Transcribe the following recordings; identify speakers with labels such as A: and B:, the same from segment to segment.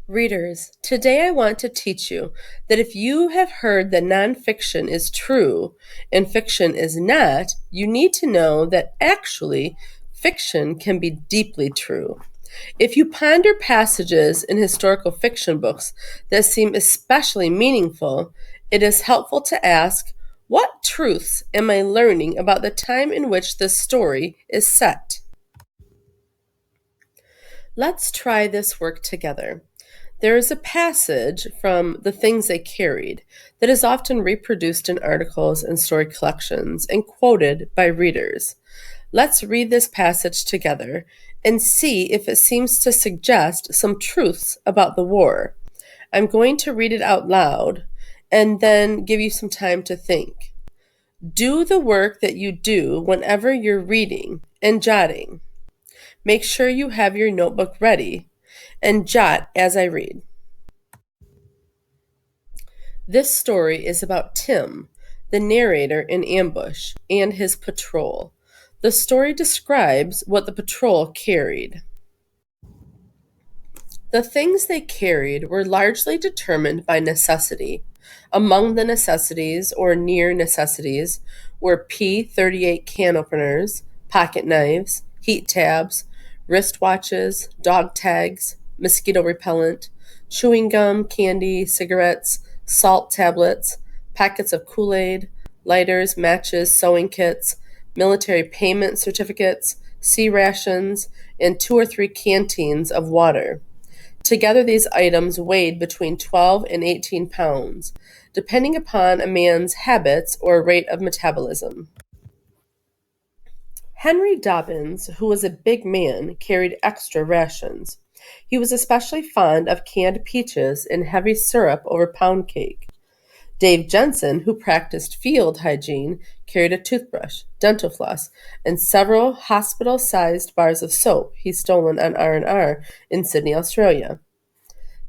A: Readers, today I want to teach you that if you have heard that nonfiction is true and fiction is not, you need to know that actually fiction can be deeply true. If you ponder passages in historical fiction books that seem especially meaningful, it is helpful to ask, what truths am I learning about the time in which this story is set? Let's try this work together. There is a passage from The Things They Carried that is often reproduced in articles and story collections and quoted by readers. Let's read this passage together and see if it seems to suggest some truths about the war. I'm going to read it out loud and then give you some time to think. Do the work that you do whenever you're reading and jotting. Make sure you have your notebook ready and jot as I read. This story is about Tim, the narrator in Ambush, and his patrol. The story describes what the patrol carried. The things they carried were largely determined by necessity. Among the necessities, or near necessities, were P38 can openers, pocket knives, heat tabs, wristwatches, dog tags, mosquito repellent, chewing gum, candy, cigarettes, salt tablets, packets of Kool-Aid, lighters, matches, sewing kits, military payment certificates, sea rations, and 2 or 3 canteens of water. Together, these items weighed between 12 and 18 pounds, depending upon a man's habits or rate of metabolism. Henry Dobbins, who was a big man, carried extra rations. He was especially fond of canned peaches and heavy syrup over pound cake. Dave Jensen, who practiced field hygiene, carried a toothbrush, dental floss, and several hospital-sized bars of soap he'd stolen on R&R in Sydney, Australia.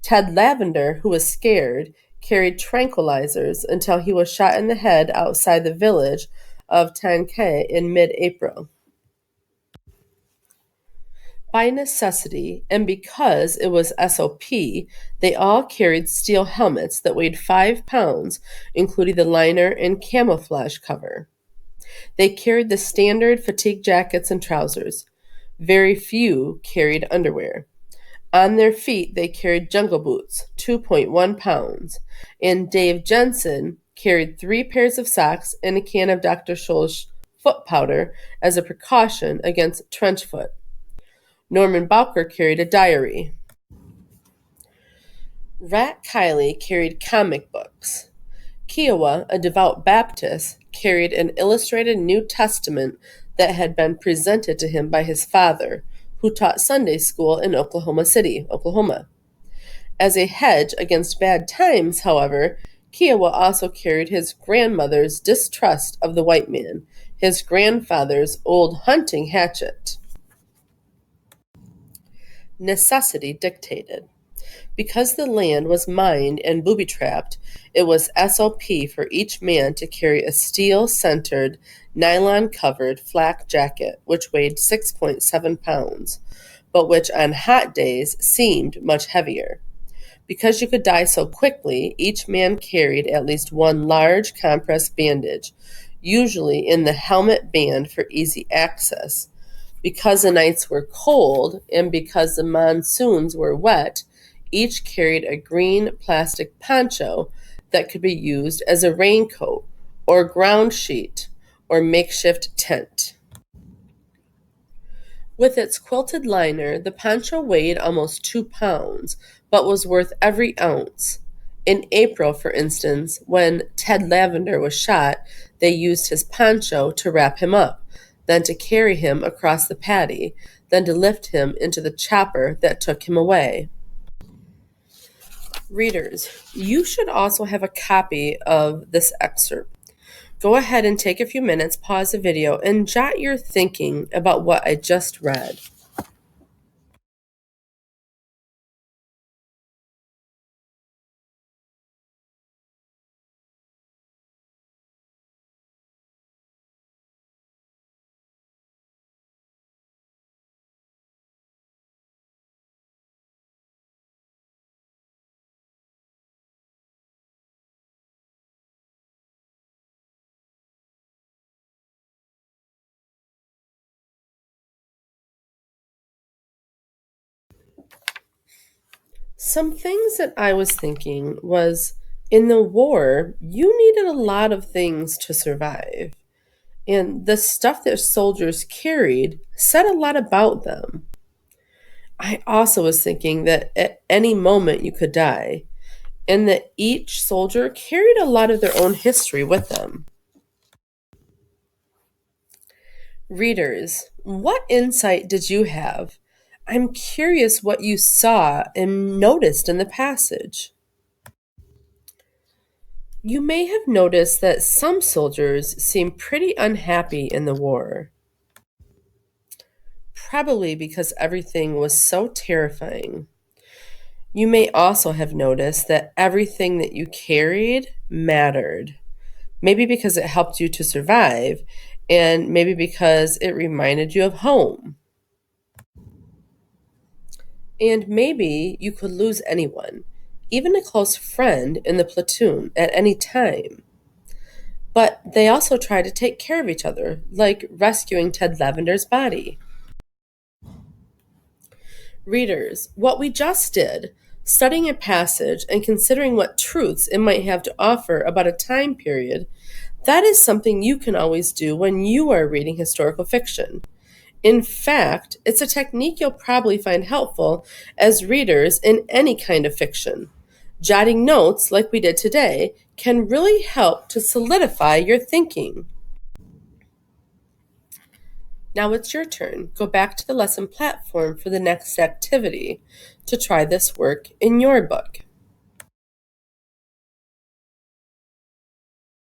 A: Ted Lavender, who was scared, carried tranquilizers until he was shot in the head outside the village of Tankay in mid-April. By necessity, and because it was SOP, they all carried steel helmets that weighed 5 pounds, including the liner and camouflage cover. They carried the standard fatigue jackets and trousers. Very few carried underwear. On their feet, they carried jungle boots, 2.1 pounds, and Dave Jensen carried 3 pairs of socks and a can of Dr. Scholl's foot powder as a precaution against trench foot. Norman Bowker carried a diary. Rat Kiley carried comic books. Kiowa, a devout Baptist, carried an illustrated New Testament that had been presented to him by his father, who taught Sunday school in Oklahoma City, Oklahoma. As a hedge against bad times, however, Kiowa also carried his grandmother's distrust of the white man, his grandfather's old hunting hatchet. Necessity dictated. Because the land was mined and booby-trapped, it was SOP for each man to carry a steel-centered, nylon-covered flak jacket which weighed 6.7 pounds, but which on hot days seemed much heavier. Because you could die so quickly, each man carried at least one large compressed bandage, usually in the helmet band for easy access. Because the nights were cold and because the monsoons were wet, each carried a green plastic poncho that could be used as a raincoat or ground sheet or makeshift tent. With its quilted liner, the poncho weighed almost 2 pounds, but was worth every ounce. In April, for instance, when Ted Lavender was shot, they used his poncho to wrap him up, then to carry him across the paddy, then to lift him into the chopper that took him away. Readers, you should also have a copy of this excerpt. Go ahead and take a few minutes, pause the video, and jot your thinking about what I just read. Some things that I was thinking was in the war, you needed a lot of things to survive. And the stuff that soldiers carried said a lot about them. I also was thinking that at any moment you could die, and that each soldier carried a lot of their own history with them. Readers, what insight did you have? I'm curious what you saw and noticed in the passage. You may have noticed that some soldiers seem pretty unhappy in the war, probably because everything was so terrifying. You may also have noticed that everything that you carried mattered. Maybe because it helped you to survive, and maybe because it reminded you of home. And maybe you could lose anyone, even a close friend in the platoon, at any time. But they also try to take care of each other, like rescuing Ted Lavender's body. Readers, what we just did, studying a passage and considering what truths it might have to offer about a time period, that is something you can always do when you are reading historical fiction. In fact, it's a technique you'll probably find helpful as readers in any kind of fiction. Jotting notes, like we did today, can really help to solidify your thinking. Now it's your turn. Go back to the lesson platform for the next activity to try this work in your book.